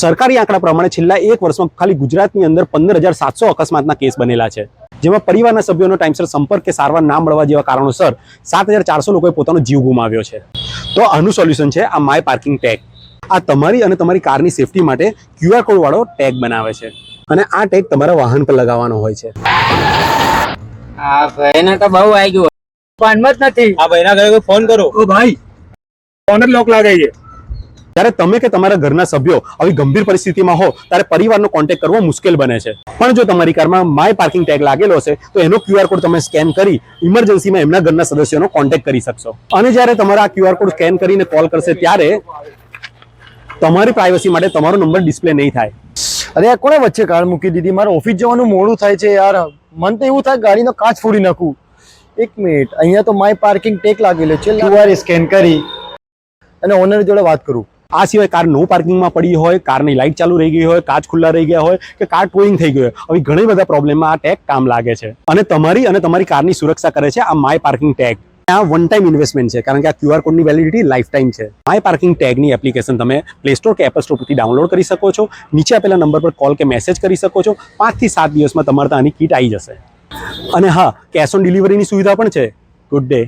સરકારી આંકડા પ્રમાણે છેલ્લા 1 વર્ષમાં ખાલી ગુજરાતની અંદર 15,700 અકસ્માતના કેસ બનેલા છે, જેમાં પરિવારના સભ્યોનો ટાઈમસર સંપર્ક કે સારવાર ના મળવા જેવા કારણોસર 7,400 લોકોએ પોતાનો જીવ ગુમાવ્યો છે। તો આનું સોલ્યુશન છે આ માય પાર્કિંગ ટેગ। આ તમારી અને તમારી કારની સેફટી માટે QR કોડ વાળો ટેગ બનાવે છે અને આ ટેગ તમારા વાહન પર લગાવવાનો હોય છે। આ ભાઈને તો બહુ આવી ગયું, ફોનમાં જ નથી। આ ભાઈના ઘરે કોઈ ફોન કરો। ઓ ભાઈ, ફોન જ લોક લાગે છે। ત્યારે તમે કે તમારા ઘરના સભ્યો આવી ગંભીર પરિસ્થિતિમાં હો ત્યારે પરિવારનો કોન્ટેક્ટ કરવો મુશ્કેલ બને છે, પણ જો તમારી કારમાં માય પાર્કિંગ ટેગ લાગેલો હશે તો એનો QR કોડ તમે સ્કેન કરી ઇમરજન્સીમાં એમના ઘરના સદસ્યોનો કોન્ટેક્ટ કરી શકશો। અને જ્યારે તમારા આ QR કોડ સ્કેન કરીને કોલ કરશે ત્યારે તમારી પ્રાઇવસી માટે તમારો નંબર ડિસ્પ્લે નહીં થાય। અરે આ કોણે વચ્ચે કાર મૂકી દીધી? મારે ઓફિસ જવાનું મોડું થાય છે યાર। મન તો એવું થાય ગાડીનો કાચ ફોડી નાખું। 1 મિનિટ, અહીંયા તો માય પાર્કિંગ ટેગ લાગેલો છે, QR સ્કેન કરી અને ઓનર જોડે વાત કરું। આ સિવાય કાર નો પાર્કિંગમાં પડી હોય, કારની લાઇટ ચાલુ રહી ગઈ હોય, કાચ ખુલ્લા રહી ગયા હોય કે કાર ટોઈંગ થઈ ગઈ હોય, આવી ઘણી બધા પ્રોબ્લેમમાં આ ટેગ કામ લાગે છે અને તમારી કારની સુરક્ષા કરે છે આ માય પાર્કિંગ ટેગ। આ વન ટાઈમ ઇન્વેસ્ટમેન્ટ છે, કારણ કે આ QR કોડની વેલિડિટી લાઈફ ટાઈમ છે। માય પાર્કિંગ ટેગની એપ્લિકેશન તમે પ્લે સ્ટોર કે એપલ સ્ટોર પરથી ડાઉનલોડ કરી શકો છો। નીચે આપેલા નંબર પર કોલ કે મેસેજ કરી શકો છો। 5 થી 7 દિવસમાં તમારે આની કીટ આવી જશે। અને હા, કેશ ઓન ડિલિવરીની સુવિધા પણ છે। Good day.